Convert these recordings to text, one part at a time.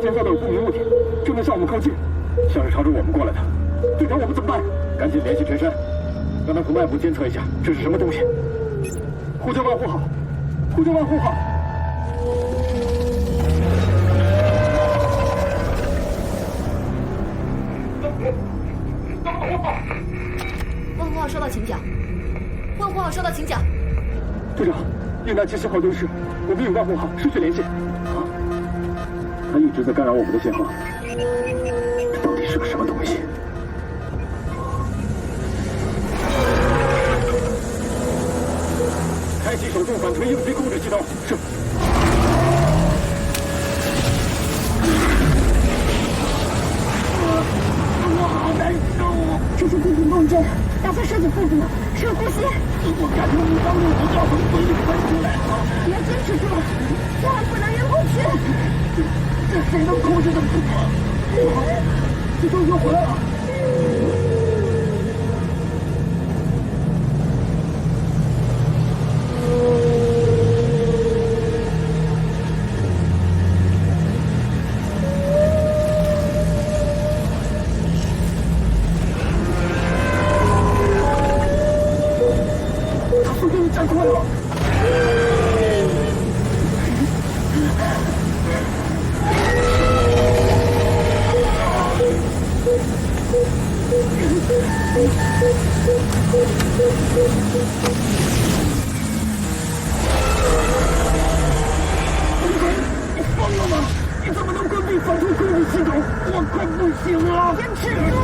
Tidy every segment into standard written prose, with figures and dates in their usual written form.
前方都有不明物体，正在向我们靠近，像是朝着我们过来的。队长，我们怎么办？赶紧联系全山，让他从外部监测一下这是什么东西。呼叫万户号，呼叫万户号。万户号收到请讲，万户号收到请讲。队长，应答7号灯室，我们与万户号失去联系。啊，他一直在干扰我们的信号，这到底是个什么东西？开启手动反推应急控制系统。是。我好难受。这是空瓶共振，打在身体腹部，深呼吸。我感觉你把我要从嘴里喷出来了。你要坚持住，千万不能晕过去。这谁能控制得住啊？这终于回来了。你疯了吗？你怎么能关闭反推控制系统？我快不行了！坚持住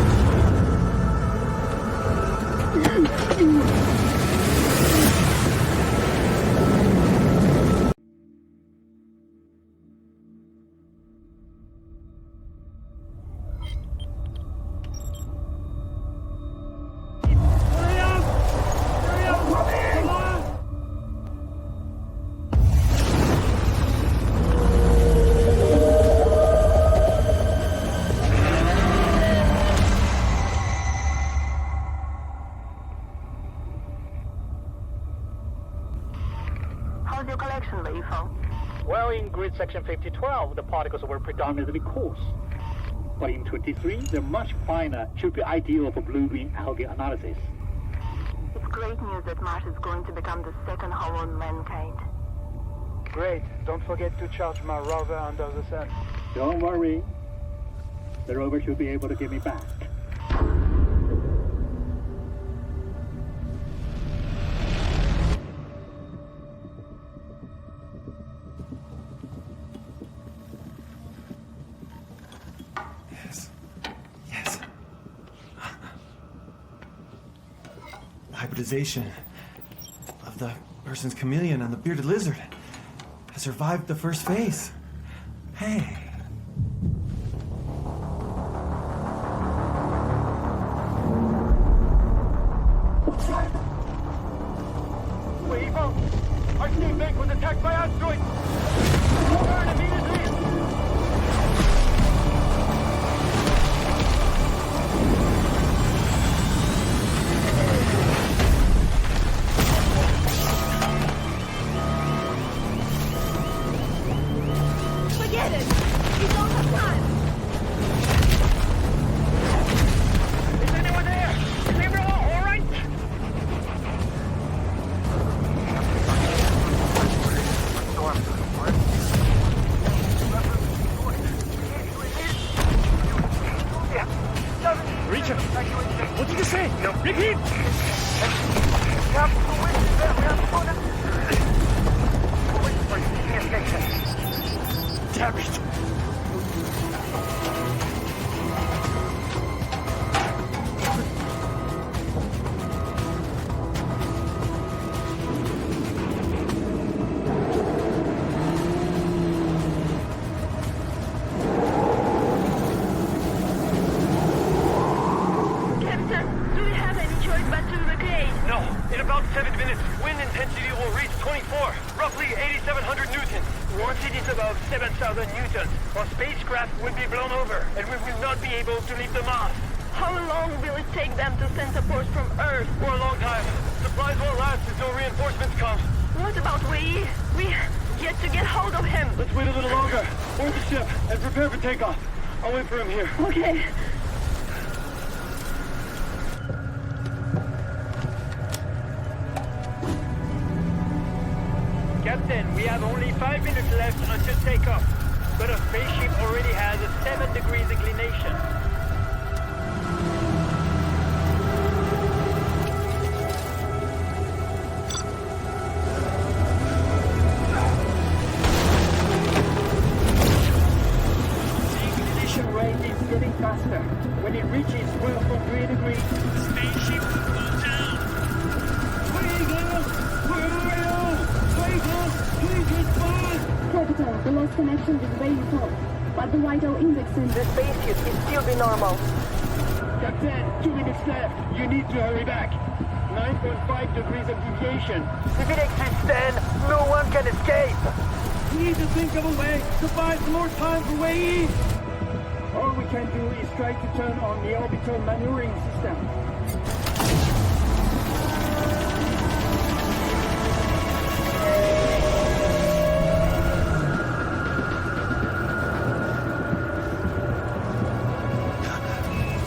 ！How's your collection, Wei Feng? Well, in grid section 5012, the particles were predominantly coarse. But in 23, they're much finer, should be ideal for blue-green algae analysis. It's great news that Mars is going to become the second home on mankind. Great. Don't forget to charge my rover under the sun. Don't worry. The rover should be able to give me back. Yes. Hybridization of the person's chameleon and the bearded lizard has survived the first phase. Hey. Wei Feng! Our steam bank was attacked by asteroids! Burn immediately! Forget it! You don't have time! Is anyone there? Is everyone all right? Richard, what did you say? No. Repeat! Damn it! Captain, do we have any choice but to evacate? No. In about 7 minutes, wind intensity will reach 24, roughly 8,700 newtons. Once it is above 7,000 newtons, our spacecraft will be blown over, and we will not be able to leave the Mars. How long will it take them to send support from Earth? For a long time. Supplies won't last until reinforcements come. What about Wei? yet to get hold of him. Let's wait a little longer. Board the ship and prepare for takeoff. I'll wait for him here. Okay. Captain, we have only 5 minutes left until takeoff, but our spaceship already has a 7 degrees inclination. The ignition rate is getting faster. When it reaches 12.3 degrees, spaceship will go down. Capital, we lost connection with vehicle, but the vital index in The spaceship is still be normal. Captain, 2 minutes left. You need to hurry back. 9.5 degrees of deviation. If it exceeds 10, no one can escape. We need to think of a way to buy some more time for Wei. All we can do is try to turn on the orbital maneuvering system.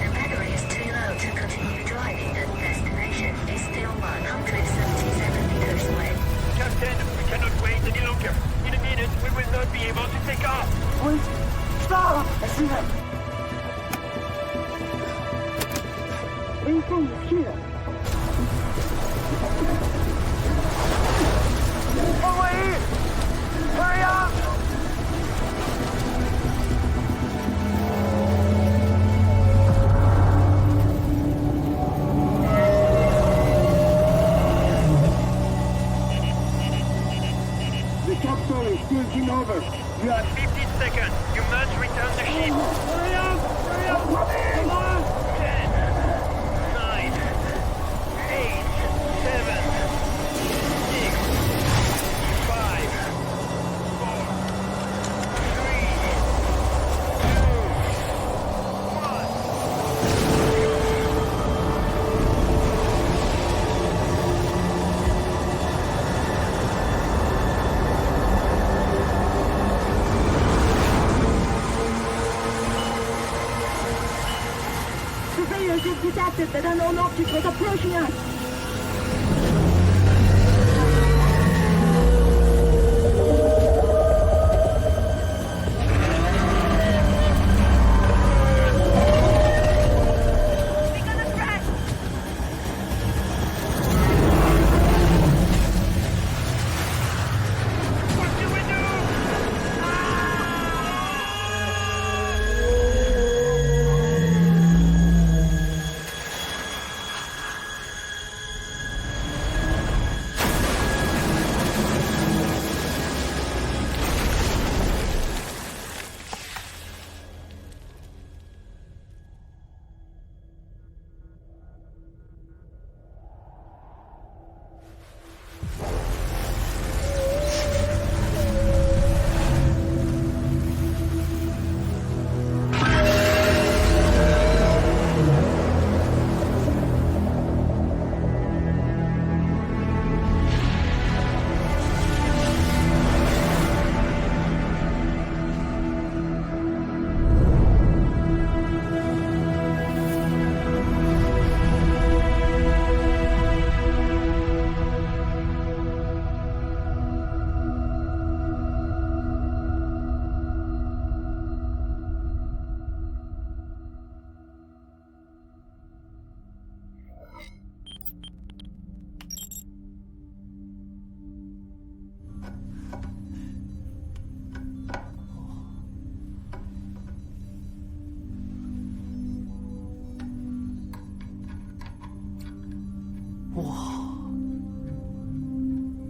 The battery is too low to continue driving. Destination is still 177 meters away. Captain, we cannot wait any longer. In a minute, we will not be able to take off. Wait! Stop! I see him! vehicle is here. Away! Hurry up! The capsule is tilting over. You have 15 seconds. You must return the ship. Hurry up! Hurry up! Come on! 10, 9, 8, 7, 6, 5, 4, 3, 2, 1. Surveillance has detected that an unknown object was approaching us. What do we do?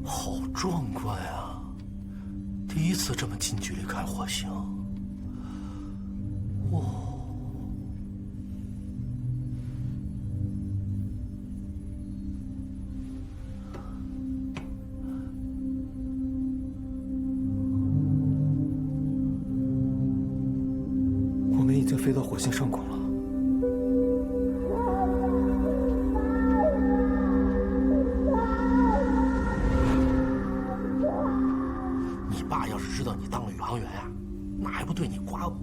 好壮观啊！第一次这么近距离看火星。哇！我们已经飞到火星上空了。你道你当了宇航员呀，哪还不对你刮目？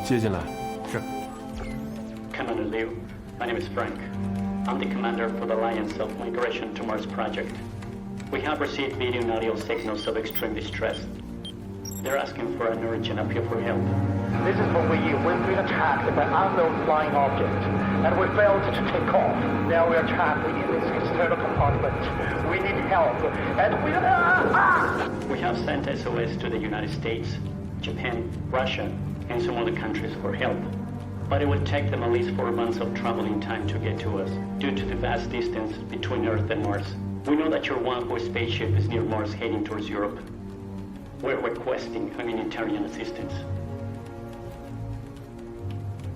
接进来。是。Commander Liu, my name is Frank. I'm the commander for the Alliance of Migration to Mars project. We have received video and audio signals of extreme distress. They're asking for an urgent appeal for help. This is for Wei Yi. We've been attacked by unknown flying object, and we failed to take off. Now we are trapped in this external compartment. We need help, and we have sent SOS to the United States, Japan, Russia, and some other countries for help. But it will take them at least 4 months of traveling time to get to us, due to the vast distance between Earth and Mars. We know that your Wanhua spaceship is near Mars heading towards Europe. We're requesting humanitarian assistance.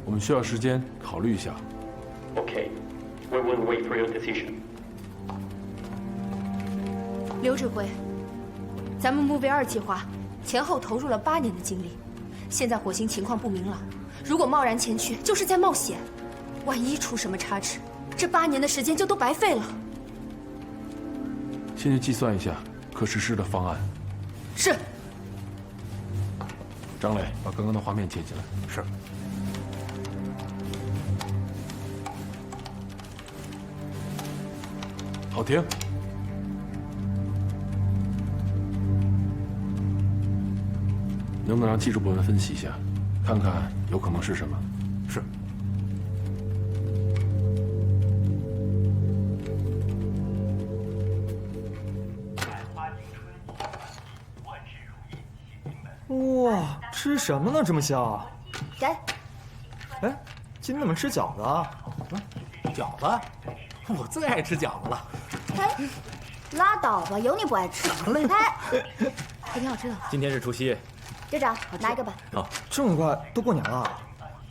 我们需要时间考虑一下。Okay, we will wait for your decision. 刘指挥，咱们木卫2计划前后投入了8年的精力，现在火星情况不明朗，如果贸然前去，就是在冒险。万一出什么差池，这8年的时间就都白费了。先去计算一下可实施的方案。是。张磊，把刚刚的画面接进来。是。好停。能不能让技术部门分析一下，看看有可能是什么？是。哇，吃什么呢？这么香！给。哎，今天怎么吃饺子啊？饺子？我最爱吃饺子了。嘿，拉倒吧，有你不爱吃。嘞。还挺好吃的。今天是除夕。队长，拿一个吧。哦，这么快，都过年了。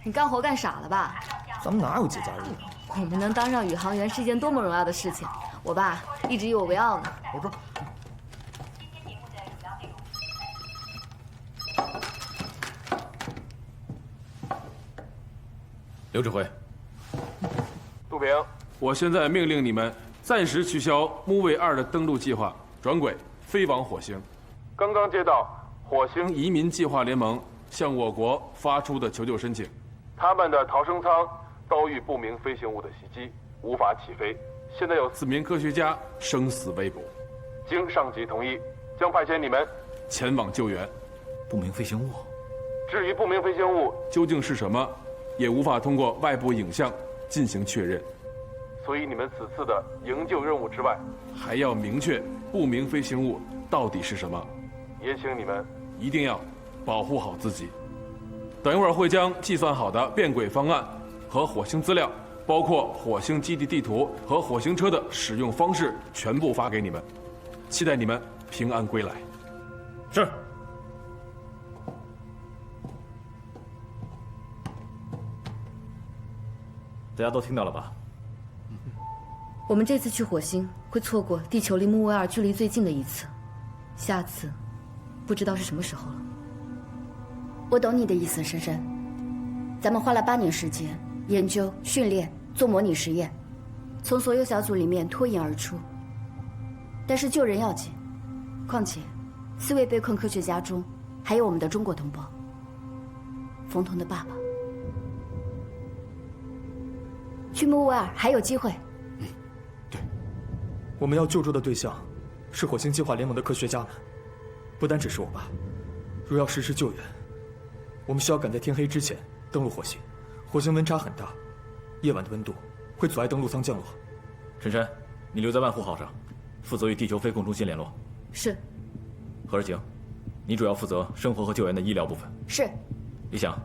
你干活干傻了吧？咱们哪有节假日啊？我们能当上宇航员是一件多么荣耀的事情，我爸一直以我为傲呢。我这。刘指挥，杜平，我现在命令你们暂时取消木卫2的登陆计划，转轨飞往火星。刚刚接到火星移民计划联盟向我国发出的求救申请，他们的逃生舱遭遇不明飞行物的袭击，无法起飞。现在有4名科学家生死未卜，经上级同意，将派遣你们前往救援。不明飞行物？至于不明飞行物究竟是什么，也无法通过外部影像进行确认。所以你们此次的营救任务之外，还要明确不明飞行物到底是什么。也请你们一定要保护好自己。等一会儿会将计算好的变轨方案和火星资料，包括火星基地地图和火星车的使用方式，全部发给你们。期待你们平安归来。是。大家都听到了吧？我们这次去火星会错过地球离木卫2距离最近的一次，下次不知道是什么时候了。我懂你的意思，珊珊。咱们花了8年时间研究、训练、做模拟实验，从所有小组里面脱颖而出。但是救人要紧，况且4位被困科学家中还有我们的中国同胞，冯童的爸爸。去木卫2还有机会。对，我们要救助的对象是火星计划联盟的科学家们，不单只是我爸。若要实施救援，我们需要赶在天黑之前登陆火星，火星温差很大，夜晚的温度会阻碍登陆舱降落。陈山，你留在万户号上，负责与地球飞控中心联络。是。何日晴，你主要负责生活和救援的医疗部分。是。李想，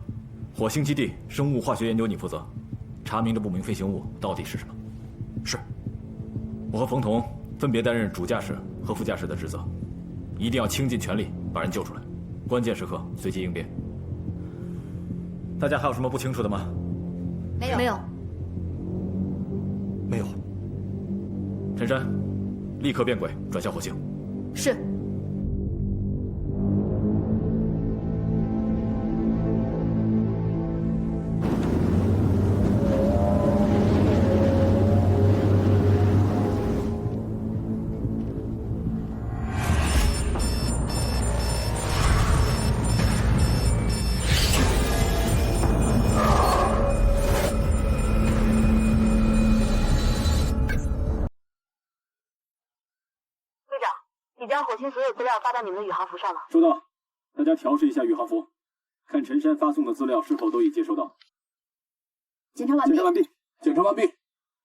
火星基地生物化学研究你负责，查明这不明飞行物到底是什么。是。我和冯童分别担任主驾驶和副驾驶的职责，一定要倾尽全力把人救出来，关键时刻随机应变。大家还有什么不清楚的吗？没有。没有。没有。陈山，立刻变轨转向火星。是。将火星所有资料发到你们的宇航服上了。收到，大家调试一下宇航服，看陈山发送的资料是否都已接收到。检查完毕。检查完毕。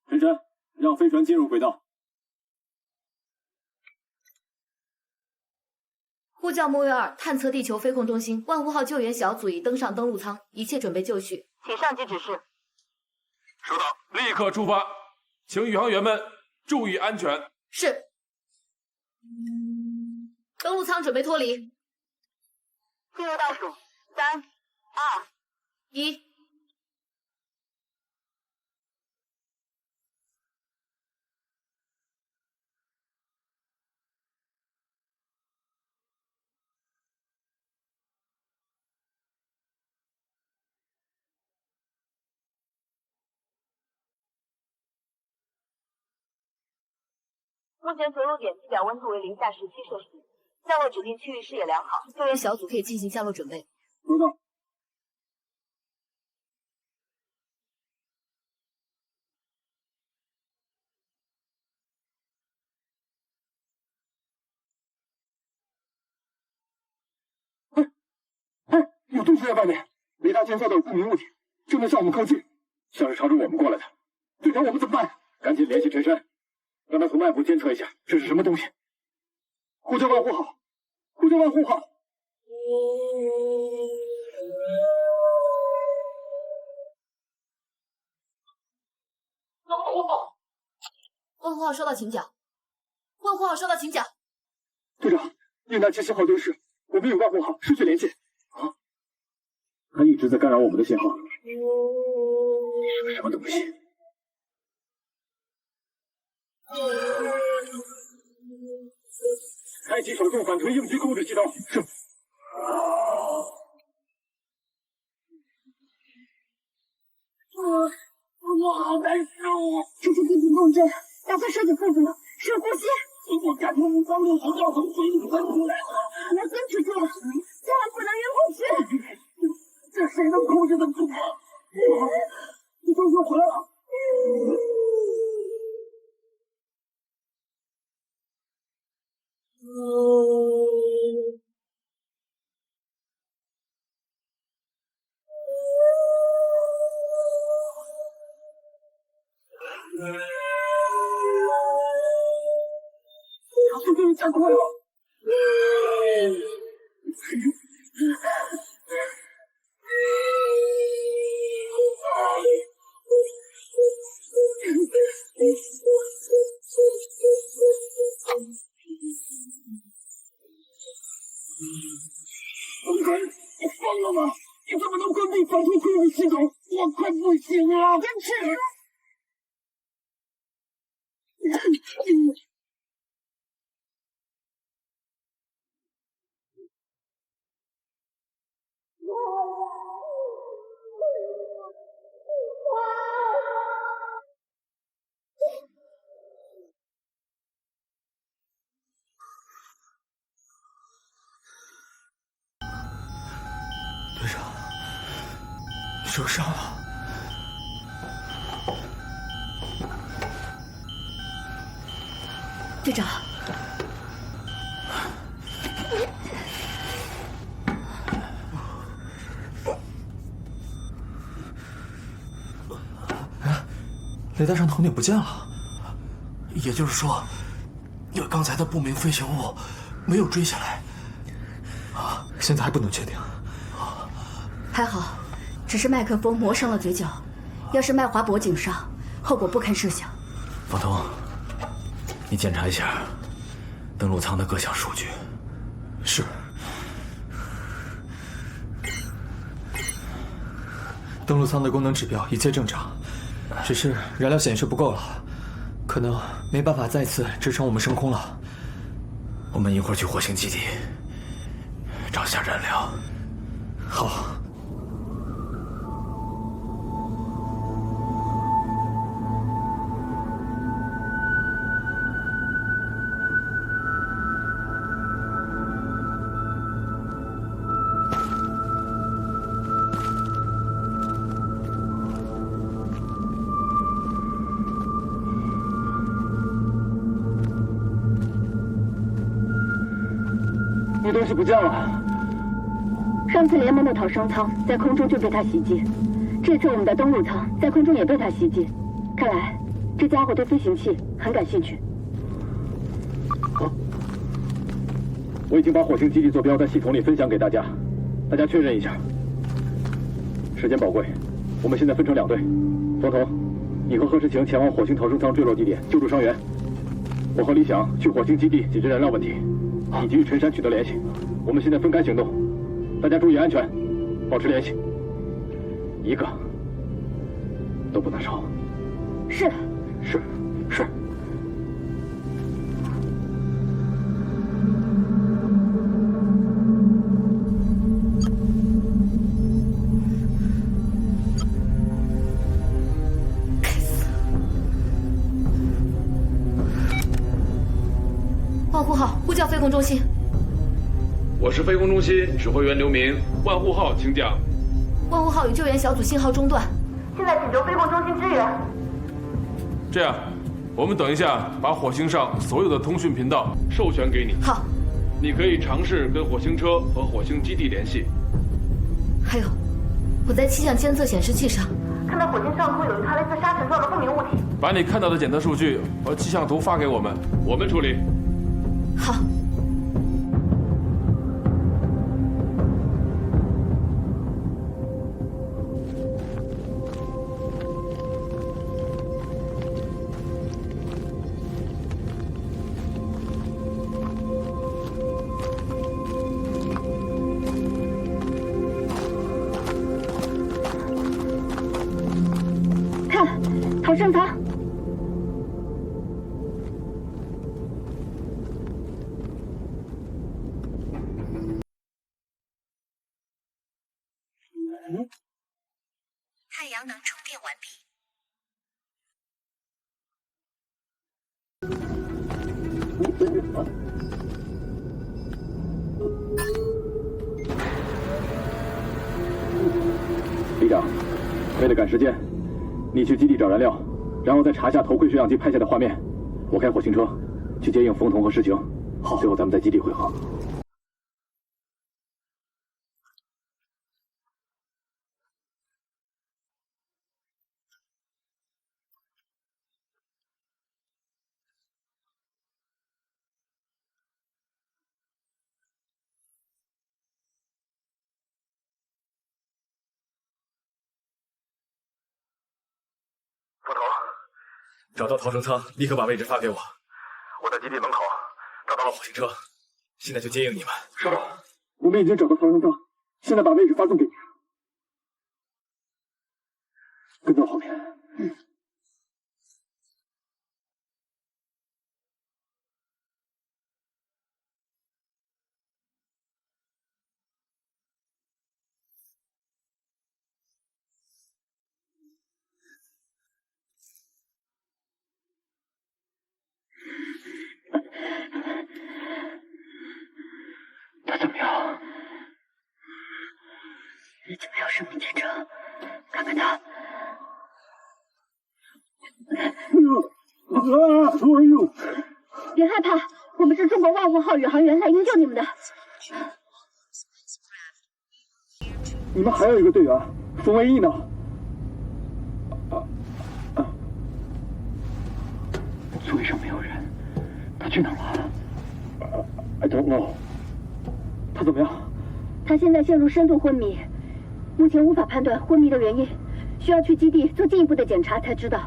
陈山，让飞船进入轨道。呼叫木卫2探测地球飞控中心，万户号救援小组已登上登陆舱，一切准备就绪，请上级指示。收到，立刻出发，请宇航员们注意安全。是。登陆舱准备脱离。进入倒数，3、2、1。目前着陆点地表温度为零下17摄氏，降落指定区域视野良好，救援小组可以进行降落准备。收到。有东西在外面，雷达监测到有不明物体，正在向我们靠近，像是朝着我们过来的。队长，我们怎么办？赶紧联系陈山，让他从外部监测一下这是什么东西。呼叫万户号，呼叫万户号。万户号收到请讲。万户号收到请讲。队长，应答7信号丢失，我们与万户号失去联系。啊？他一直在干扰我们的信号。是个什么东西？开启手动反推应急控制系统。是。我好难受啊！这是地平共振，打算设计负责，深呼吸。我感觉无方路从要从嘴里喷出来了，我坚持住了，千万不能晕过去。这谁能控制得住啊？你终于回来了。速度加快了。你疯了吗？你怎么能关闭反推控制系统？我快不行了！坚持。队长，你受伤了。队长，雷达上头顶不见了。也就是说，刚才的不明飞行物没有追下来。现在还不能确定。还好，只是麦克风磨伤了嘴角，要是麦划脖颈上，后果不堪设想。方彤，你检查一下登陆舱的各项数据。是。登陆舱的功能指标一切正常，只是燃料显示不够了，可能没办法再次支撑我们升空了。我们一会儿去火星基地找下燃料。好。你东西不见了。上次联盟的逃生舱在空中就被他袭击，这次我们的登陆舱在空中也被他袭击，看来这家伙对飞行器很感兴趣。我已经把火星基地坐标在系统里分享给大家，大家确认一下。时间宝贵，我们现在分成2队，冯彤，你和贺世晴前往火星逃生舱坠落地点救助伤员，我和李想去火星基地解决燃料问题，以及与陈山取得联系。我们现在分开行动，大家注意安全，保持联系，一个都不能少。是。是。万户号，呼叫飞控中心。我是飞控中心指挥员刘明，万户号，请讲。万户号与救援小组信号中断，现在请求飞控中心支援。这样，我们等一下把火星上所有的通讯频道授权给你。好。你可以尝试跟火星车和火星基地联系。还有，我在气象监测显示器上看到火星上空有一团类似沙尘状的不明物体。把你看到的检测数据和气象图发给我们，我们处理。好。看，逃生舱。太阳能充电完毕。李长，为了赶时间，你去基地找燃料，然后再查下头盔摄像机拍下的画面。我开火星车去接应冯彤和世晴。好，最后咱们在基地会合。冯彤，找到逃生舱，立刻把位置发给我。我在基地门口找到了火星车，现在就接应你们。是，我们已经找到逃生舱，现在把位置发送给你。跟在后面。他怎么样？已经没有生命见证，看看他。别害怕，我们是中国万户号宇航员来营救你们的。你们还有一个队员冯唯一呢？座位上没有人，他去哪儿了？I don't know。他怎么样？他现在陷入深度昏迷，目前无法判断昏迷的原因，需要去基地做进一步的检查才知道。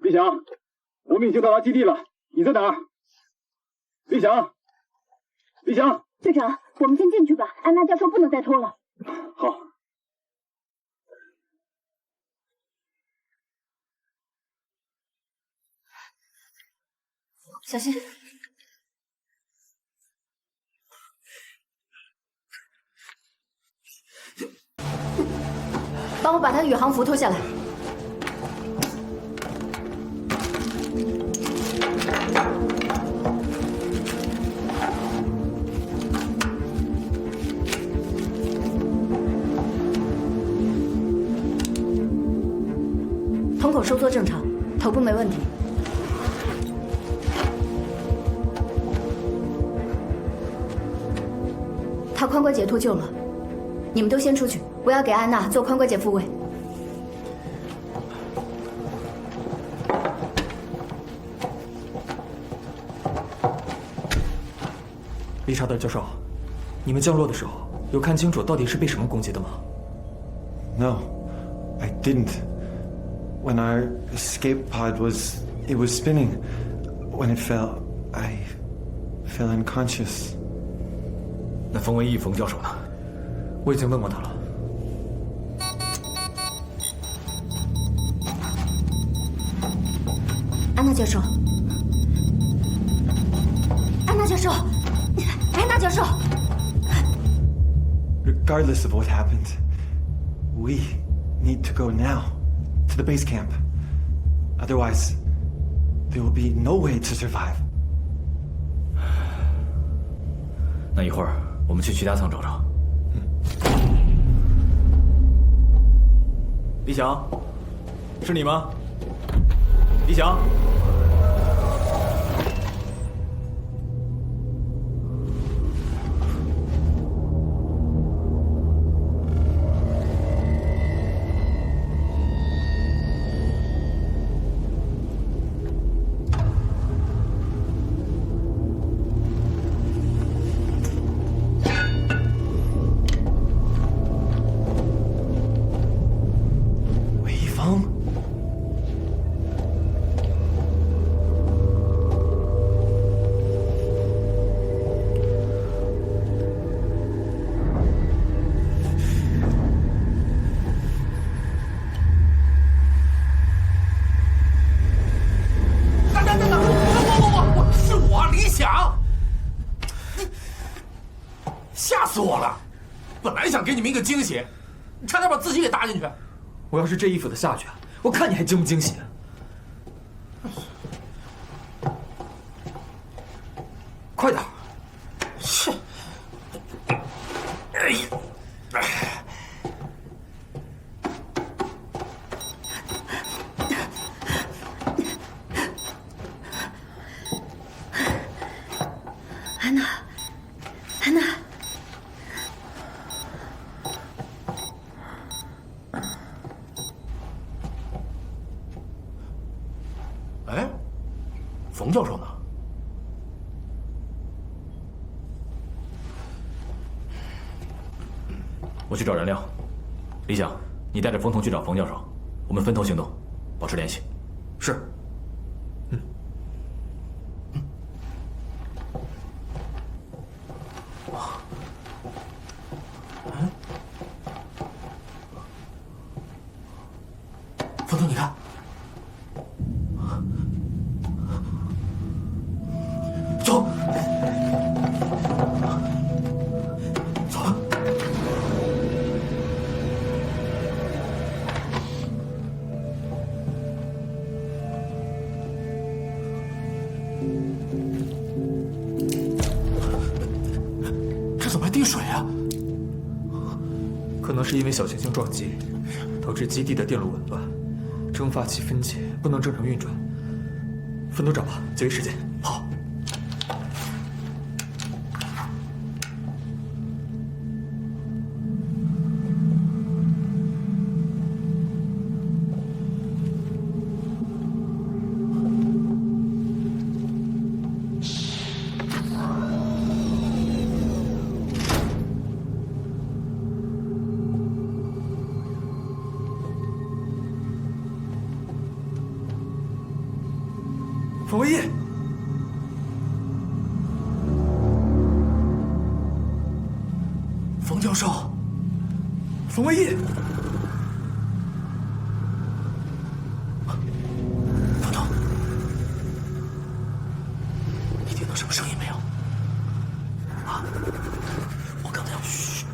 李想，我们已经到达基地了，你在哪儿？李想，李想，队长，我们先进去吧，安娜教授不能再拖了。好。小心。帮我把他的宇航服脱下来。瞳孔收缩正常，头部没问题。他髋关节脱臼了，你们都先出去，我要给安娜做髋关节复位。理查德教授，你们降落的时候有看清楚到底是被什么攻击的吗 No, I didn't. When our escape pod was spinning. When it fell, I fell unconscious. 那冯文义冯教授呢？我已经问过他了。安娜教授，安娜教授，安娜教授。Regardless of what happened, we need to go now to the base camp. Otherwise, there will be no way to survive. 那一会儿我们去其他舱找找。李想，是你吗？李想。给你们一个惊喜，你差点把自己给搭进去。我要是这衣服的下去，我看你还惊不惊喜？快点！是。哎呀！安娜，安娜。冯教授呢？我去找燃料。李想，你带着冯彤去找冯教授，我们分头行动，保持联系。是。彤彤，你看，走，走了。这怎么还滴水啊？可能是因为小行星撞击，导致基地的电路紊乱，蒸发器分解，不能正常运转。分头找吧，节约时间。好。冯文义，冯教授，冯文义，彤彤，你听到什么声音没有？啊，我刚才要嘘。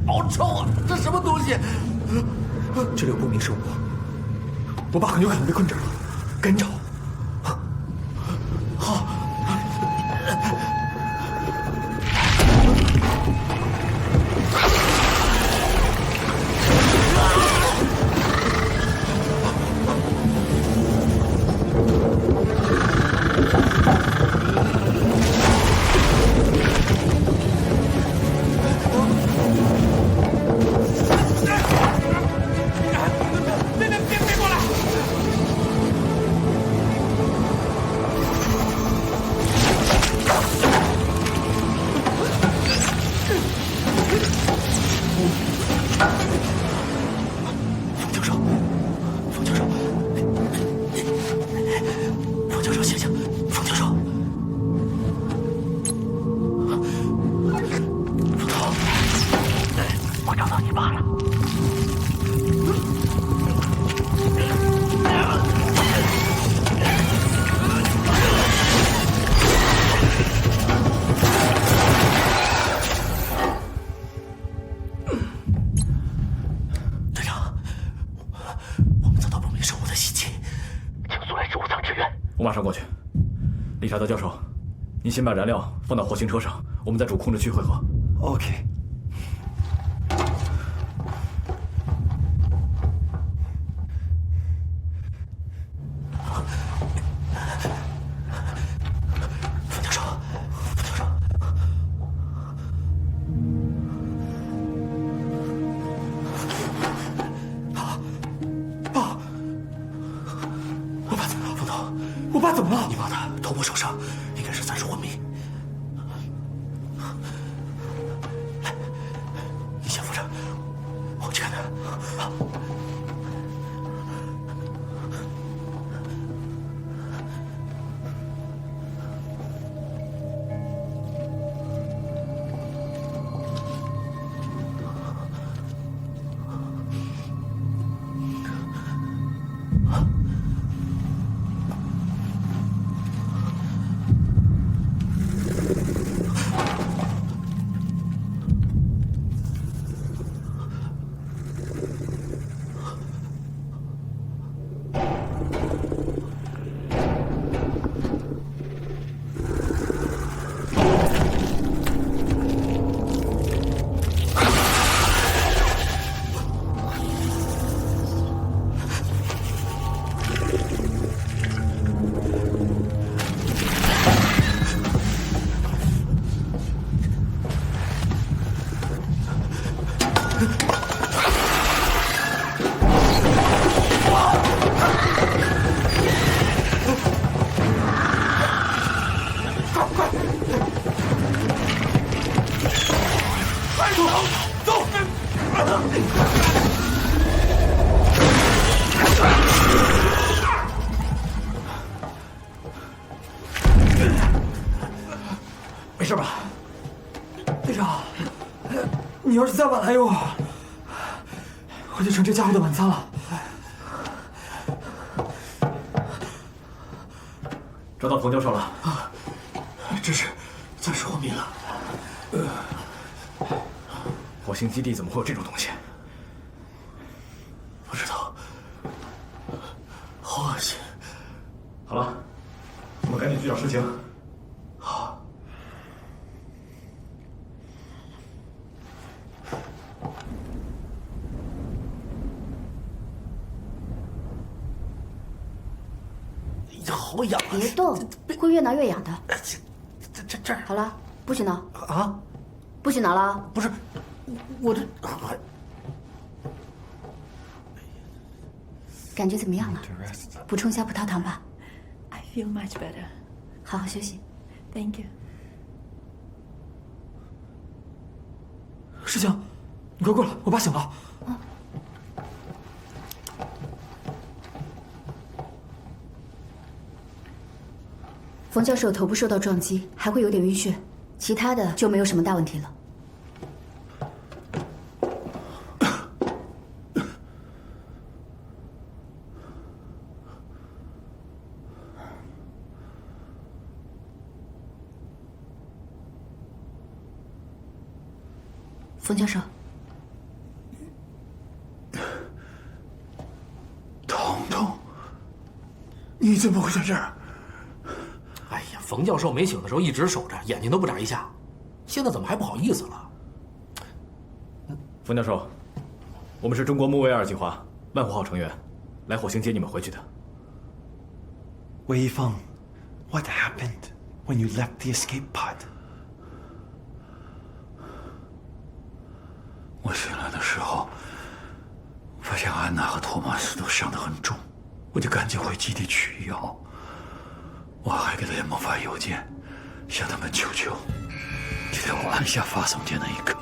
好臭啊！这什么东西？这里有不明生物，我爸很有可能被困这儿了，赶紧找。好。别过来！冯教授，冯教授，冯教授，醒醒！冯教授，冯涛，我找到你爸了。队长，我们遭到不明生物的袭击，请速来植物舱支援。我马上过去。理查德教授，您先把燃料放到火星车上，我们在主控制区汇合。OK。冯教授，冯教授，爸，我爸怎么了？冯涛，我爸怎么了？你爸的头部受伤，应该是暂时昏迷。来，你先扶着，我去看看。好。没事吧？队长，你要是再晚来一会儿，我就成这家伙的晚餐了。找到冯教授了啊！真是暂时活命了。火星基地怎么会有这种东西？不知道，好恶心。好了，我们赶紧去找事情。好。好痒啊！别动，会越挠越痒的。这儿。好了，不许挠啊！不许挠了。不是，我这感觉怎么样了？补充下葡萄糖吧。 I feel much better. 好好休息。Thank you. 世情，你快过来，我爸醒了。冯教授头部受到撞击，还会有点晕血，其他的就没有什么大问题了。冯教授，彤彤，你怎么会在这儿？ 哎呀，冯教授没醒的时候一直守着，眼睛都不眨一下，现在怎么还不好意思了？冯教授，我们是中国木卫二计划万户号成员，来火星接你们回去的。魏一峰 ，What happened when you left the escape pod？ 我醒来的时候，发现安娜和托马斯都伤得很重，我就赶紧回基地取药。 我还给联盟发邮件，向他们求救。就在我按下发送键那一刻，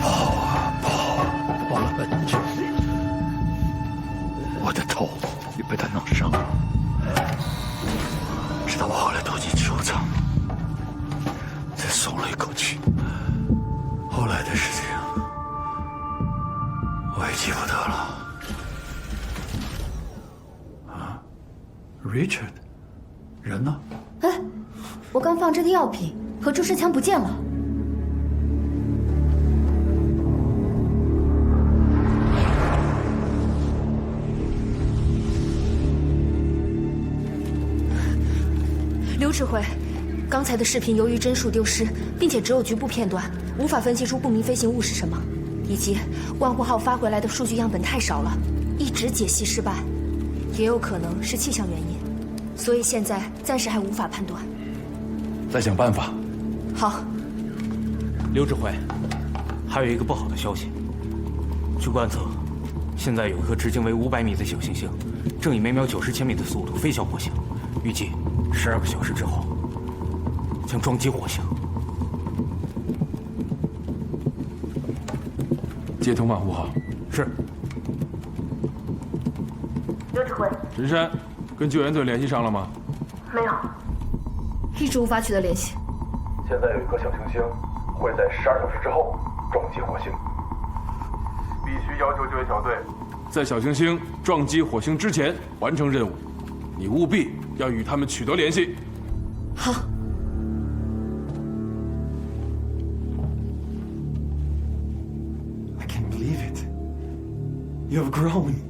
跑啊跑，跑了很久，我的头也被他弄伤了。直到我后来躲进储藏，才松了一口气。后来的事情，我也记不得了。 Richard， 人呢？哎，我刚放置的药品和注射枪不见了。刘指挥，刚才的视频由于帧数丢失，并且只有局部片段，无法分析出不明飞行物是什么，以及万户号发回来的数据样本太少了，一直解析失败。 也有可能是气象原因，所以现在暂时还无法判断。再想办法。好。刘指挥，还有一个不好的消息。据观测，现在有一颗直径为500米的小行星，正以每秒90千米的速度飞向火星，预计12个小时之后将撞击火星。接通万户号。是。 刘指挥，神山，跟救援队联系上了吗？没有，一直无法取得联系。现在有一颗小行星会在12小时之后撞击火星，必须要求救援小队在小行星撞击火星之前完成任务。你务必要与他们取得联系。好。 I can't believe it. You have grown.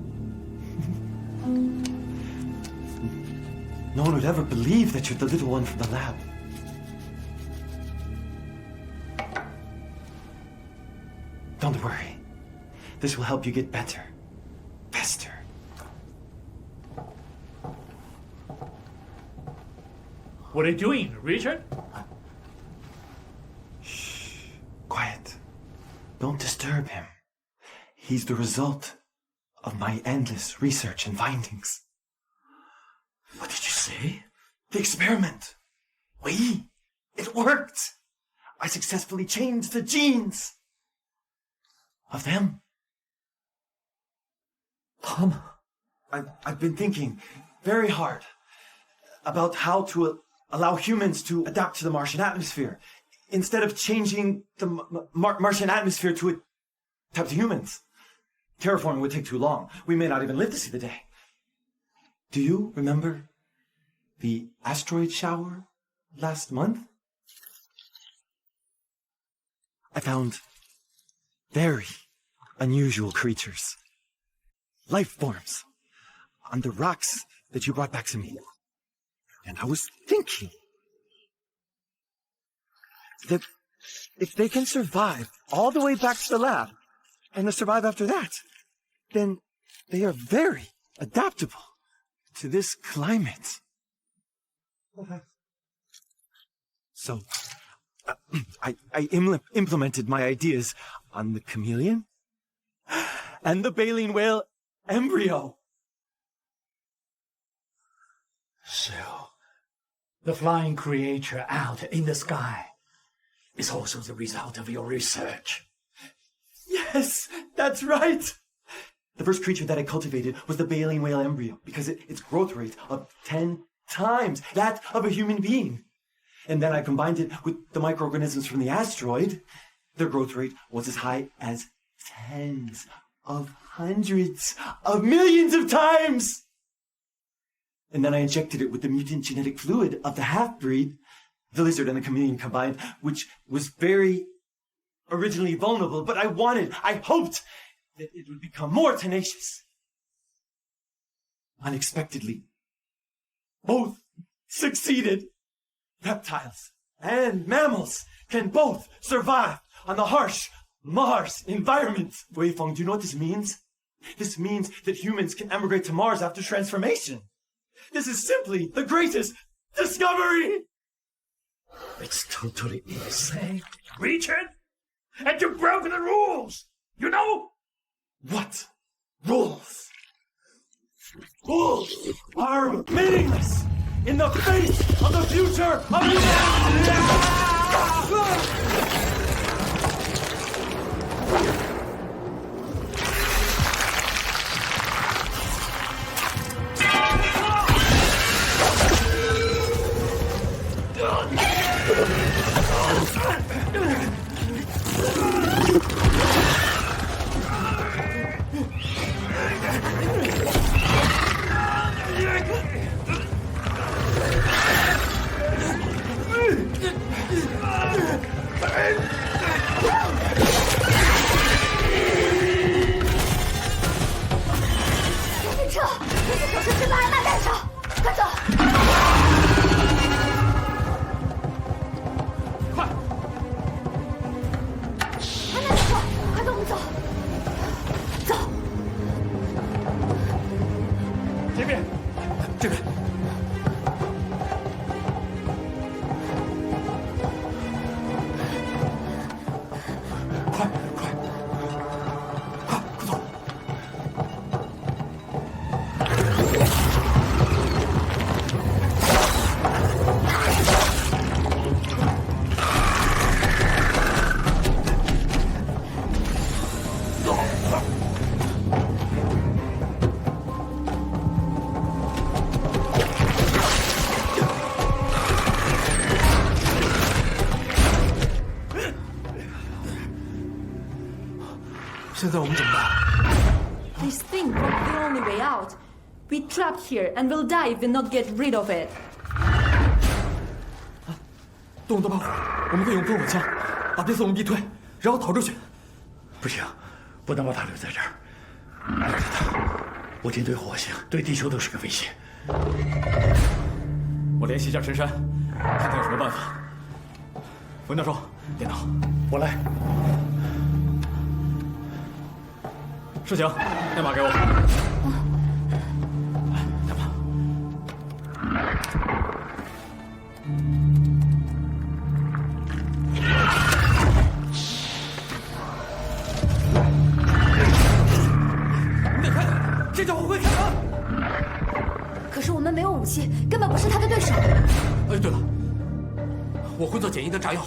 No one would ever believe that you're the little one from the lab. Don't worry. This will help you get better. Faster. What are you doing, Richard? Shh. Quiet. Don't disturb him. He's the result of my endless research and findings. What did you say? The experiment. It worked. I successfully changed the genes of them. Tom, I've been thinking very hard. about how to allow humans to adapt to the Martian atmosphere, instead of changing the Martian atmosphere to adapt to humans. Terraforming would take too long. We may not even live to see the day. Do you remember the asteroid shower last month? I found very unusual creatures, life forms, on the rocks that you brought back to me. And I was thinking that if they can survive all the way back to the lab and survive after that, then they are very adaptable to this climate. So I implemented my ideas on the chameleon and the baleen whale embryo. So, the flying creature out in the sky is also the result of your research. Yes, that's right. The first creature that I cultivated was the baleen whale embryo because its growth rate of 10 times that of a human being. And then I combined it with the microorganisms from the asteroid. Their growth rate was as high as tens of hundreds of millions of times. And then I injected it with the mutant genetic fluid of the half-breed, the lizard and the chameleon combined, which was very originally vulnerable, but I hoped that it would become more tenacious. Unexpectedly, both succeeded. Reptiles and mammals can both survive on the harsh Mars environment. Wei Feng, do you know what this means? This means that humans can emigrate to Mars after transformation. This is simply the greatest discovery! It's totally insane. Richard? And you broke the rules! You know? What rules? Rules are meaningless in the face of the future of humanity! 现在我们怎么办 This thing was the only way out. We trapped here and will die if we not get rid of it. 动动把火，我们可以用烽火枪把这次我们逼退，然后逃出去。不行，不能把他留在这儿。爱着他，我军对火星、对地球都是个威胁。我联系一下神山，看看有什么办法。冯教授，电脑，我来。事情，代码给我。代码。你得快点，这家伙会开门。可是我们没有武器，根本不是他的对手。哎，对了，我会做简易的炸药，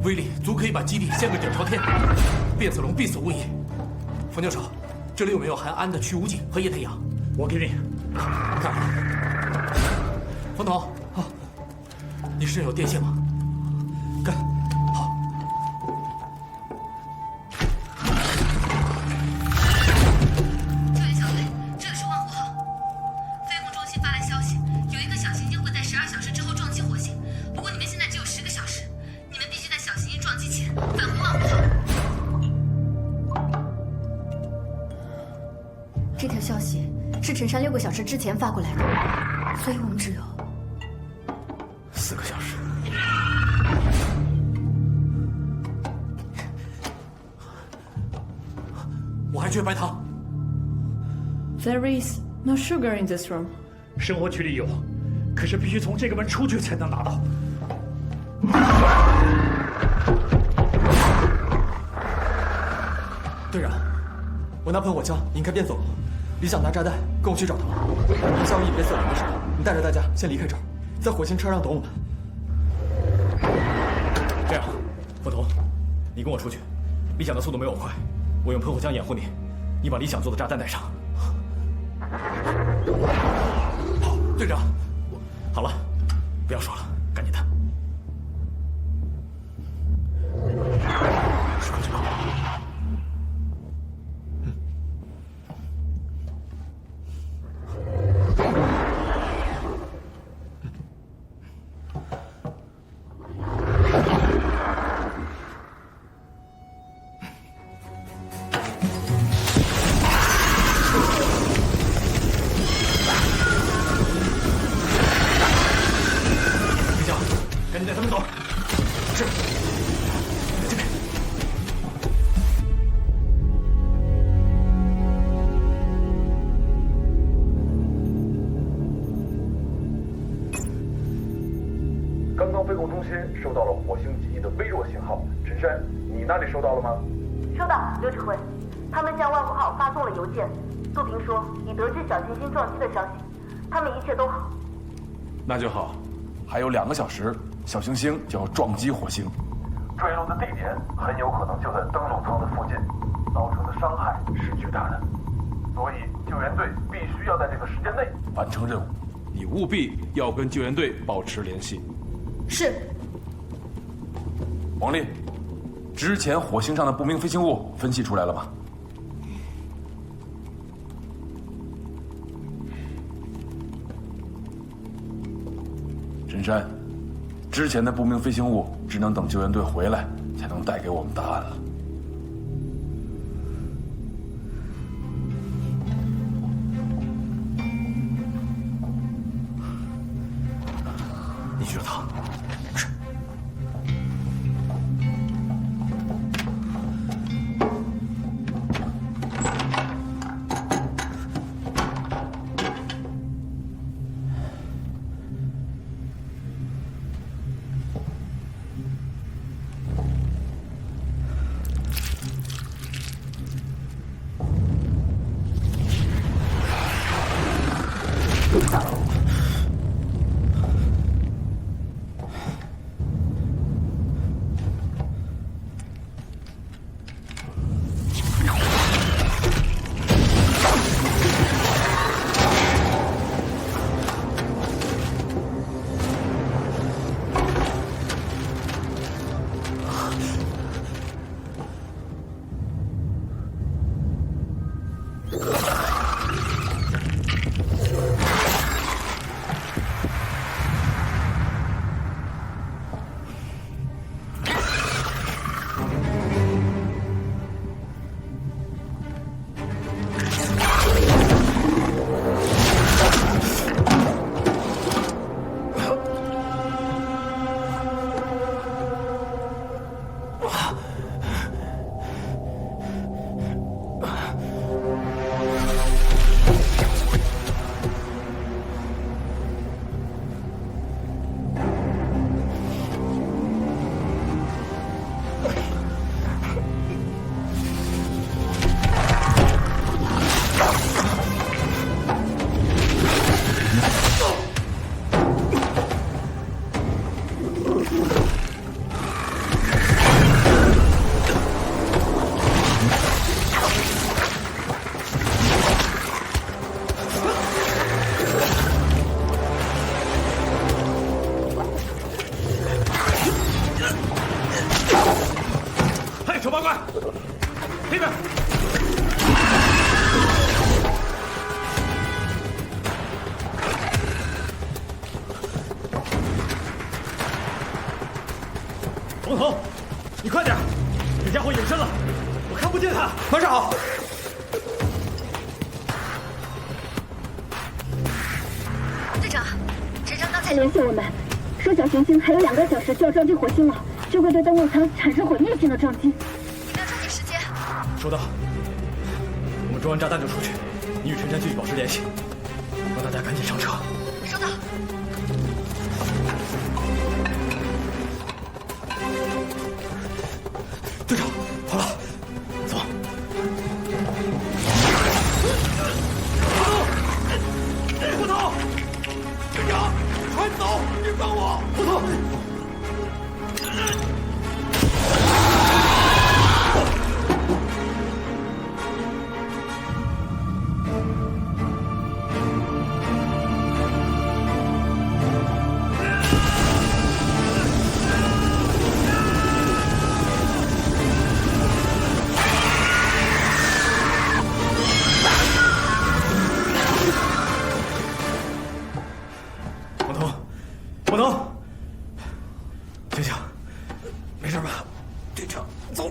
威力足可以把基地掀个底朝天，变色龙必死无疑。 冯教授，这里有没有含氨的去污剂和液态氧？我给你。干。冯冯总，好，你身上有电线吗？干，好。救援小队，这里是万户号，飞控中心发来消息，有一个小行星会在12小时之后撞击火星，不过你们现在只有10个小时，你们必须在小行星撞击前返回万户号。这条消息是陈山6个小时之前发过来的，所以我们只有4个小时。我还缺白糖。There is no sugar in this room. 生活区里有，可是必须从这个门出去才能拿到。队长，我拿喷火枪，你应该变走了。李想拿炸弹，跟我去找他。下午一别死人的时候，你带着大家先离开这儿，在火星车上等我们。这样，凤童，你跟我出去。李想的速度没我快，我用喷火枪掩护你，你把李想做的炸弹带上。好，队长。好了，不要说了，赶紧的。说就好。赶紧带他们走。是。这边。刚刚飞控中心收到了火星基地的微弱信号，陈山，你那里收到了吗？收到，刘指挥。他们向万户号发送了邮件，杜平说已得知小行星撞击的消息，他们一切都好。那就好，还有2个小时，小行星就要撞击火星，坠落的地点很有可能就在登陆舱的附近，造成的伤害是巨大的，所以救援队必须要在这个时间内完成任务。你务必要跟救援队保持联系。是。王丽，之前火星上的不明飞行物分析出来了吗？陈山，之前的不明飞行物只能等救援队回来才能带给我们答案了。你去找他。是。那边。王头，你快点，这家伙隐身了，我看不见他。马上好。队长，陈长刚才联系我们，说小行星还有2个小时就要撞击火星了，就会对登陆舱产生毁灭性的撞击。你们要抓紧时间。收到。我们装完炸弹就出去，你与陈山继续保持联系，让大家赶紧上车。收到。队长，好了，走。胡头，队长，快走！别帮我，胡头。王头，醒醒，没事吧？队长，走。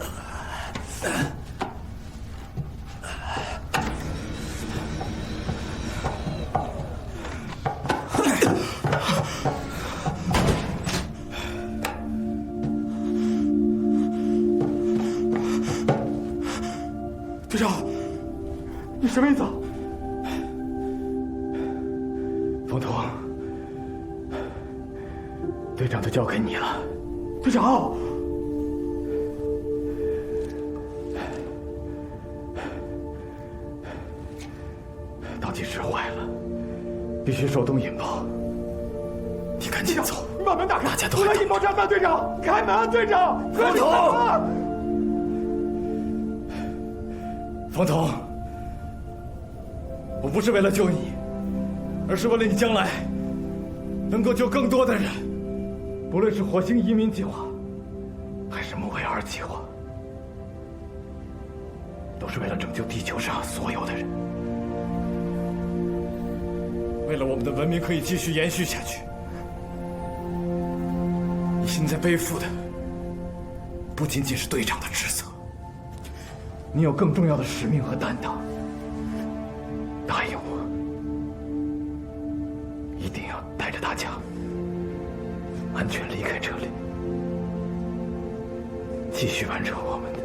队长，你什么意思啊？方头。队长就交给你了，队长。倒计时坏了，必须手动引爆。你赶紧走，你把门打开，大家都来引爆炸弹，队长，开门，队长，快点！方头，我不是为了救你，而是为了你将来能够救更多的人。不论是火星移民计划，还是木卫2计划，都是为了拯救地球上所有的人，为了我们的文明可以继续延续下去。你现在背负的不仅仅是队长的职责，你有更重要的使命和担当。答应我，一定要带着大家安全离开这里，继续完成我们的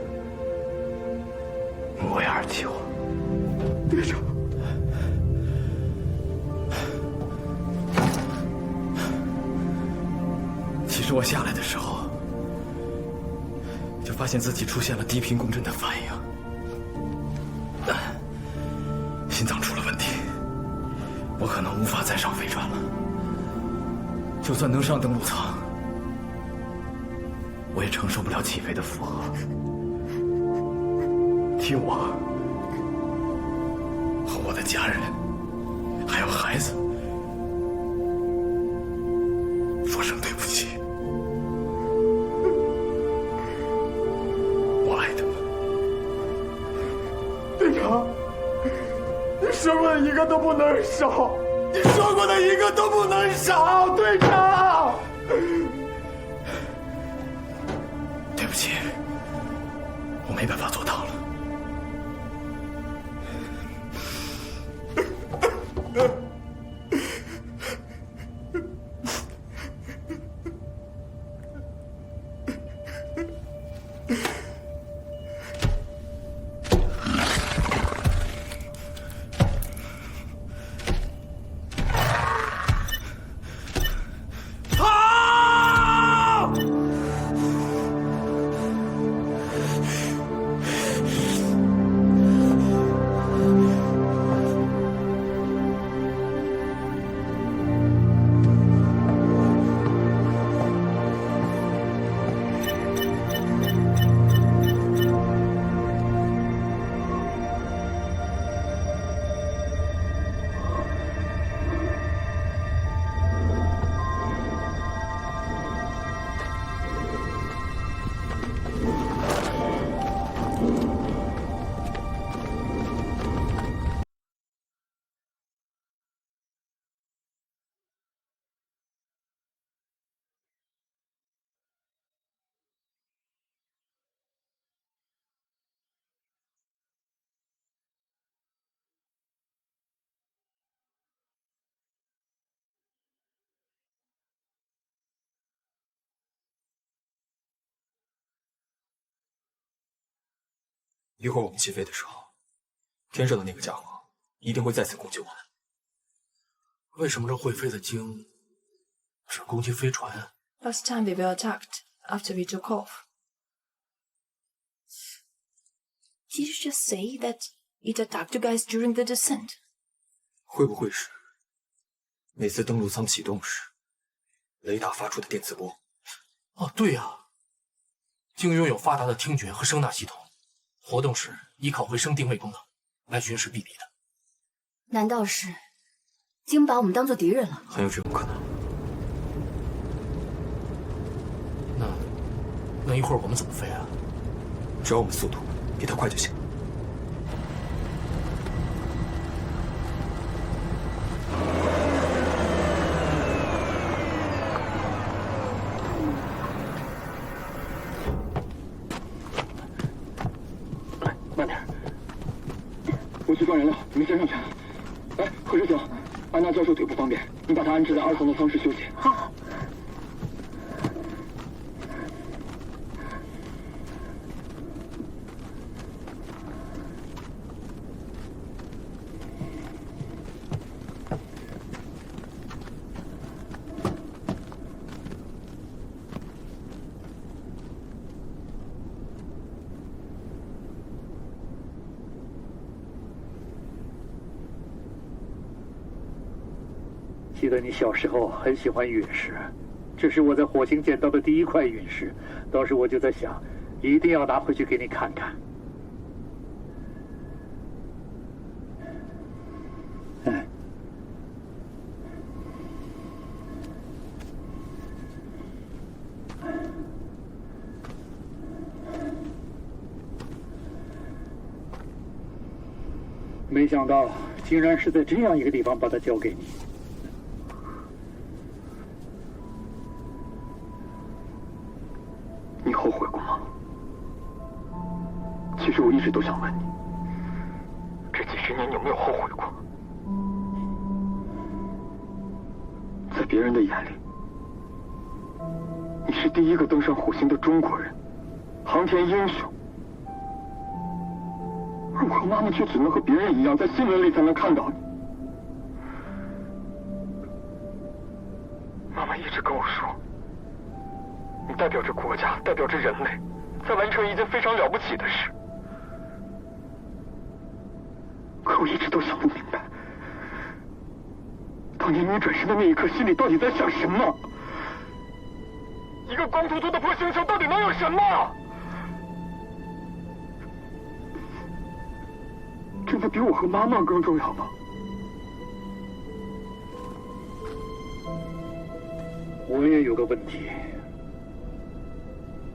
木卫2计划。队长，其实我下来的时候就发现自己出现了低频共振的反应，心脏出了问题，我可能无法再上飞船了。就算能上登陆舱，我也承受不了起飞的负荷。替我和我的家人，还有孩子，说声对不起。我爱他们。队长，你说过的一个都不能少。你说过的一个都不能少，队长。对不起，我没办法做到了。一会儿我们起飞的时候，天上的那个家伙一定会再次攻击我们。为什么这会飞的鲸是攻击飞船？Last time we were attacked after we took off. Did you just say that it attacked you guys during the descent? 会不会是每次登陆舱启动时，雷达发出的电磁波？哦，对呀，鲸拥有发达的听觉和声纳系统，活动时依靠回声定位功能来巡视避敌的。难道是鲸把我们当做敌人了？很有这种可能。那一会儿我们怎么飞啊？只要我们速度比它快就行。来，慢点。我去抓人了，你们先上去。哎，何师兄，安娜教授腿不方便，你把她安置在2层的舱室休息。好。记得你小时候很喜欢陨石，这是我在火星捡到的第一块陨石，当时我就在想，一定要拿回去给你看看。没想到竟然是在这样一个地方把它交给你。你后悔过吗？其实我一直都想问你，这几10年你有没有后悔过？在别人的眼里，你是第一个登上火星的中国人，航天英雄。而我和妈妈却只能和别人一样，在新闻里才能看到你。妈妈一直跟我说，你代表着国家，代表着人类，在完成一件非常了不起的事。可我一直都想不明白，当年你转身的那一刻，心里到底在想什么？一个光秃秃的破星球到底能有什么？真的比我和妈妈更重要吗？我也有个问题，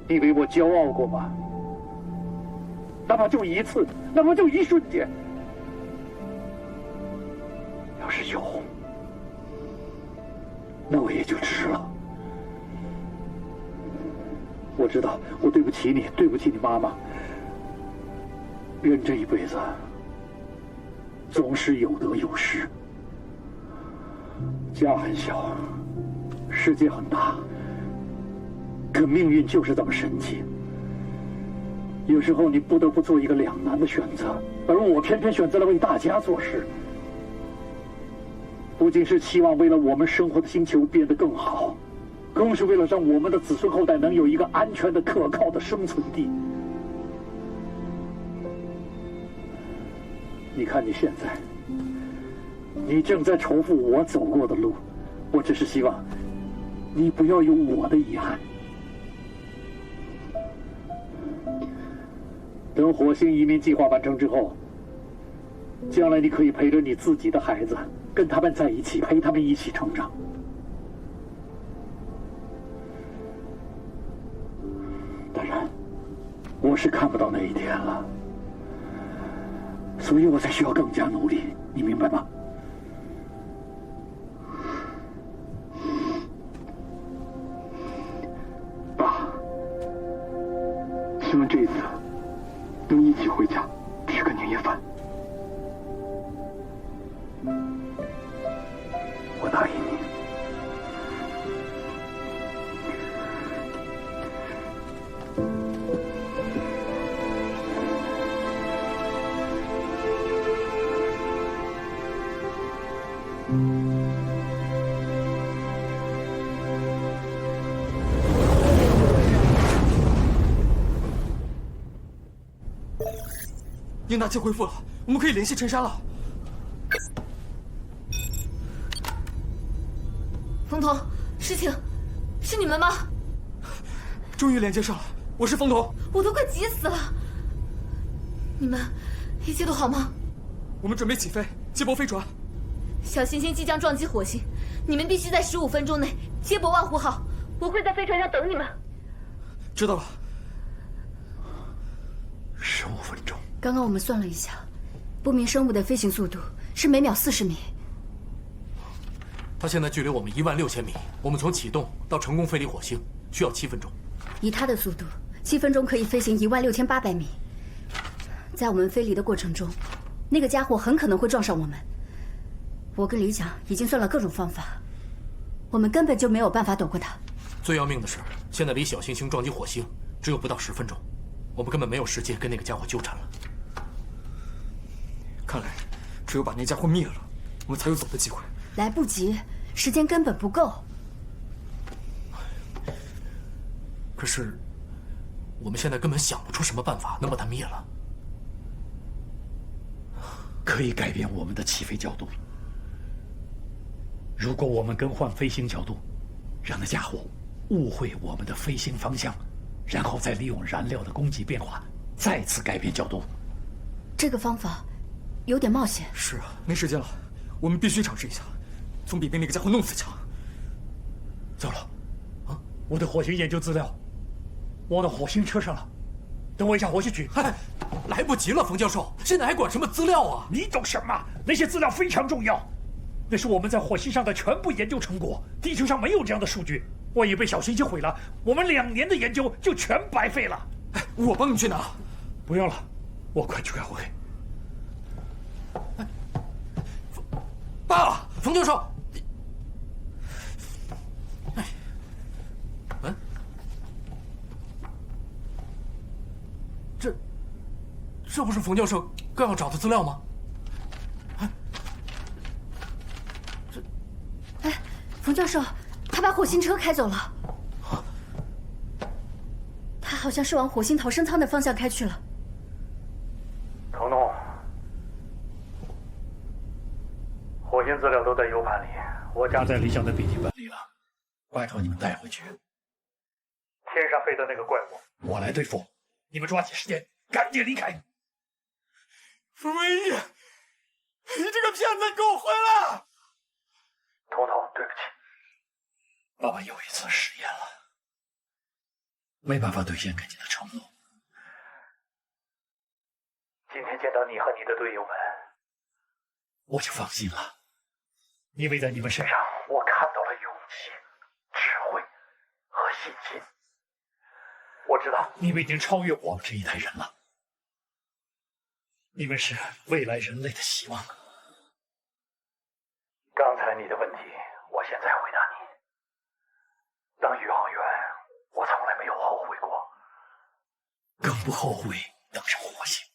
你为我骄傲过吗？哪怕就一次，哪怕就一瞬间。要是有，那我也就值了。我知道我对不起你，对不起你妈妈。人这一辈子总是有得有失，家很小，世界很大，可命运就是这么神奇。有时候你不得不做一个两难的选择，而我偏偏选择了为大家做事。不仅是期望为了我们生活的星球变得更好，更是为了让我们的子孙后代能有一个安全的、可靠的生存地。你看你现在，你正在重复我走过的路，我只是希望你不要有我的遗憾。等火星移民计划完成之后，将来你可以陪着你自己的孩子，跟他们在一起，陪他们一起成长。当然，我是看不到那一天了，所以我才需要更加努力，你明白吗？爸，希望这一次能一起回家吃个年夜饭。我答应你。英达机恢复了，我们可以联系陈山了。冯童，事情是你们吗？终于连接上了，我是冯童。我都快急死了。你们一切都好吗？我们准备起飞，接驳飞船。小行星即将撞击火星，你们必须在15分钟内接驳万湖号。我会在飞船上等你们。知道了。15分钟。刚刚我们算了一下，不明生物的飞行速度是每秒40米。它现在距离我们16000米，我们从启动到成功飞离火星需要7分钟。以它的速度，7分钟可以飞行16800米。在我们飞离的过程中，那个家伙很可能会撞上我们。我跟李讲已经算了各种方法，我们根本就没有办法躲过他。最要命的是，现在离小行星撞击火星只有不到10分钟，我们根本没有时间跟那个家伙纠缠了。看来，只有把那家伙灭了，我们才有走的机会。来不及，时间根本不够。可是，我们现在根本想不出什么办法能把它灭了。可以改变我们的起飞角度。如果我们更换飞行角度，让那家伙误会我们的飞行方向，然后再利用燃料的供给变化，再次改变角度。这个方法有点冒险。是啊，没时间了，我们必须尝试一下，总比被那个家伙弄死强。糟了，我的火星研究资料忘到火星车上了，等我一下，我去取。嗨，来不及了，冯教授，现在还管什么资料啊？你懂什么？那些资料非常重要，那是我们在火星上的全部研究成果，地球上没有这样的数据。万一被小行星毁了，我们2年的研究就全白费了。哎，我帮你去拿。不用了，我快去开会。爸，冯教授。这不是冯教授刚要找的资料吗？哎，冯教授，他把火星车开走了。他好像是往火星逃生舱的方向开去了。彤彤，火星资料都在 U 盘里，我夹在李想的笔记本里了。拜托你们带回去。天上飞的那个怪物，我来对付。你们抓紧时间，赶紧离开。冯文义，你这个骗子，给我回来！彤彤，对不起，爸爸有一次食言了，没办法兑现给你的承诺。今天见到你和你的队友们，我就放心了，因为在你们身上我看到了勇气、智慧和信心。我知道你们已经超越我们这一代人了。你们是未来人类的希望。刚才你的问题，我现在回答你。当宇航员，我从来没有后悔过，更不后悔登上火星。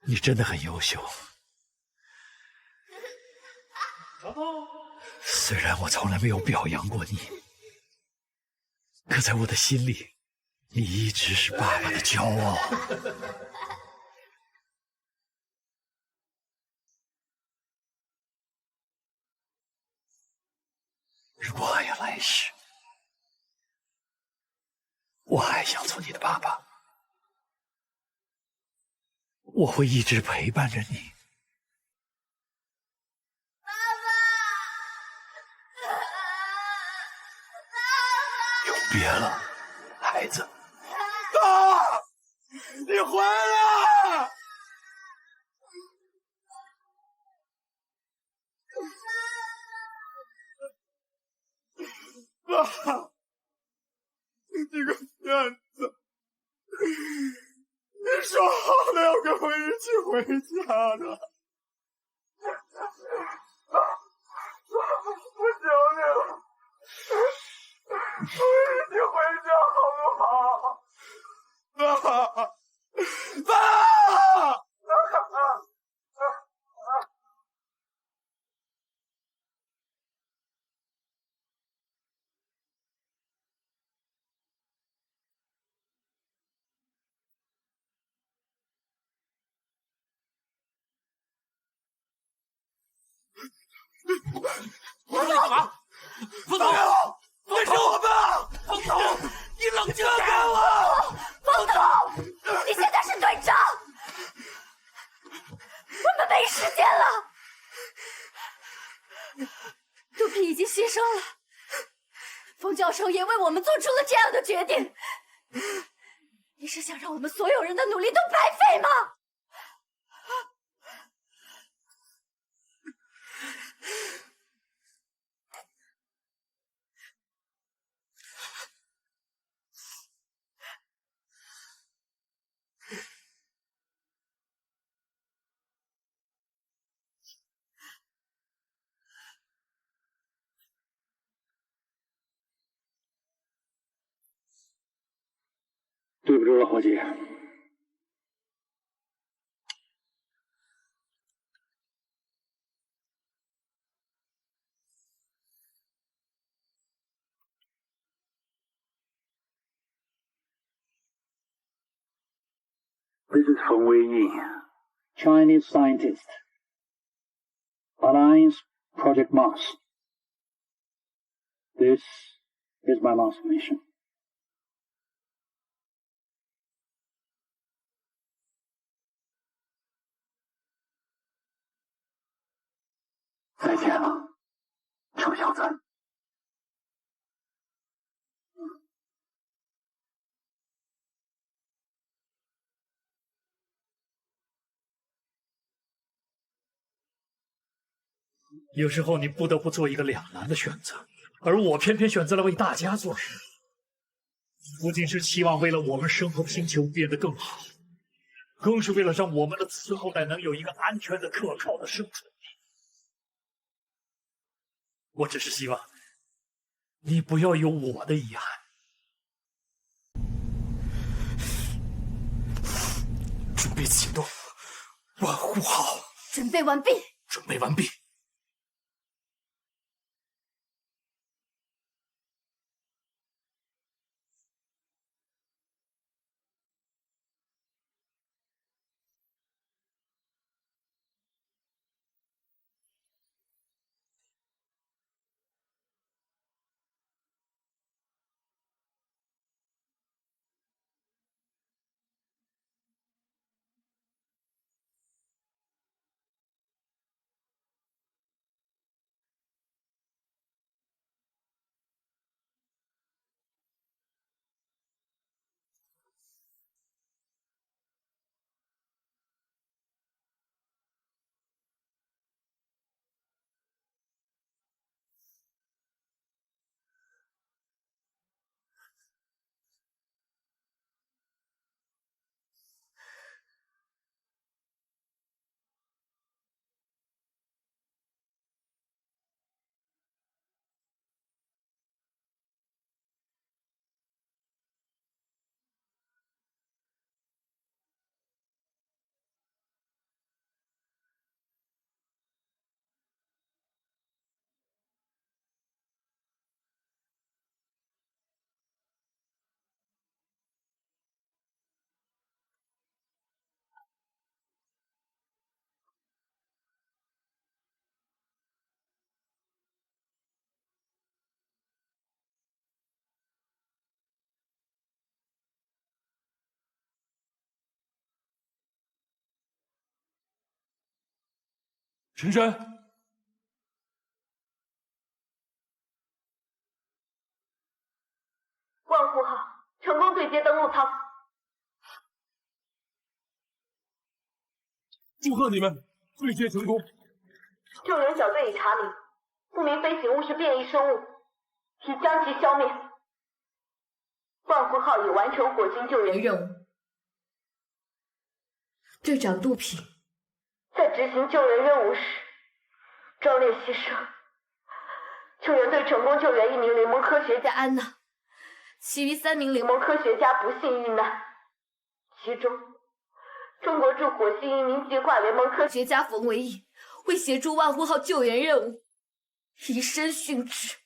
你真的很优秀。虽然我从来没有表扬过你，可在我的心里，你一直是爸爸的骄傲。如果还有来世，我还想做你的爸爸，我会一直陪伴着你。别了，孩子。爸，你回来！爸，你个骗子！你说好了要跟我一起回家的。我求你了。我一起回家好不好？爸，爸！我说你干嘛？冯总，放手我吧！冯总，你冷静点！冯总，你现在是队长，我们没时间了。杜平已经牺牲了，冯教授也为我们做出了这样的决定。你是想让我们所有人的努力都白费吗？对不住了，伙计。This is Feng Weiyi, Chinese scientist. Alliance Project Mars. This is my last mission. 再见了，臭小子。有时候你不得不做一个两难的选择，而我偏偏选择了为大家做事。不仅是期望为了我们生活的星球变得更好，更是为了让我们的子孙后代能有一个安全的、可靠的生存地。我只是希望你不要有我的遗憾。准备启动，万户号。准备完毕。准备完毕。陈山，万户号成功对接登陆舱，祝贺你们对接成功。救援小队已查明，不明飞行物是变异生物，已将其消灭。万户号已完成火星救援任务。队长杜平在执行救援任务时壮烈牺牲，救援队成功救援一名联盟科学家安娜，其余3名联盟科学家不幸遇难，其中中国驻火星移民计划联盟科学家冯维义为协助万户号救援任务，以身殉职。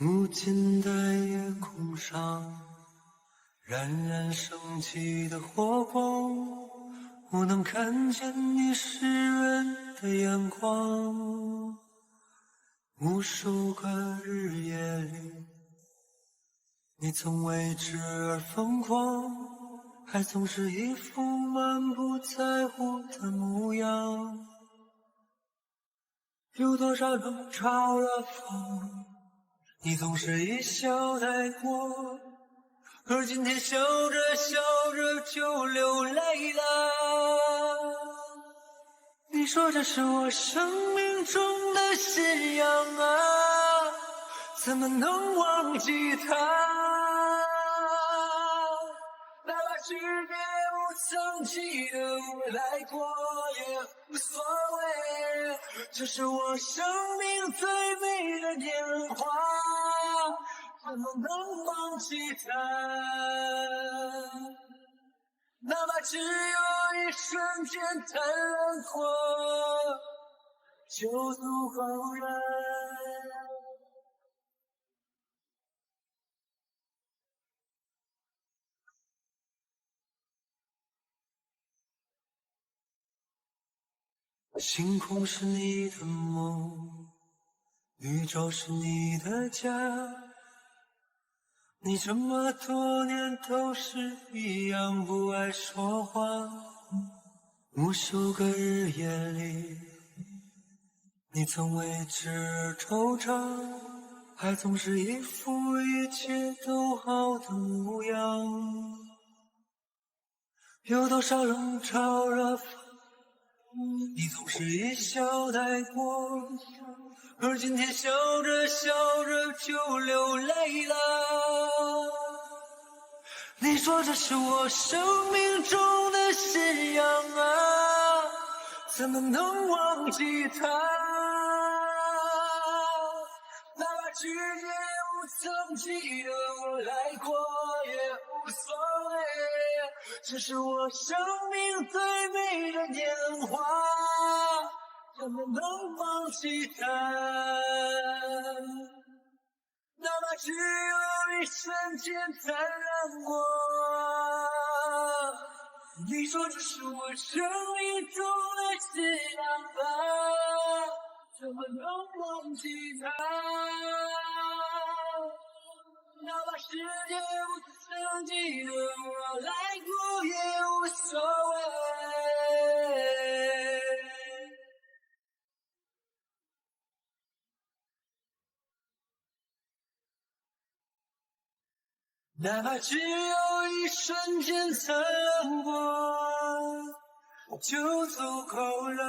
无尽的夜空上，冉冉升起的火光，我能看见你湿润的眼眶。无数个日夜里，你曾为之而疯狂，还总是一副满不在乎的模样。有多少冷嘲热讽，你总是一笑带过，而今天笑着笑着就流泪了。你说这是我生命中的信仰啊，怎么能忘记它？哪怕世界无曾记得我来过也无所谓，这是我生命最美的年华，怎么能忘记它？哪怕只有一瞬间贪婪过，就足够了。星空是你的梦，宇宙是你的家，你这么多年都是一样不爱说话。无数个日夜里，你曾为之而惆怅，还总是一副一切都好的模样。有多少冷嘲热讽，你总是一笑带过，而今天笑着笑着就流泪了。你说这是我生命中的信仰啊，怎么能忘记它？哪怕世界无曾记得我来过也无所谓，这是我生命最美的年华，怎么能忘记它？哪怕只有一瞬间贪婪过，你说这是我生命中的信仰吧，怎么能忘记它？哪怕世界无曾记得我来过也无所谓。哪怕只有一瞬间残过，就足够了。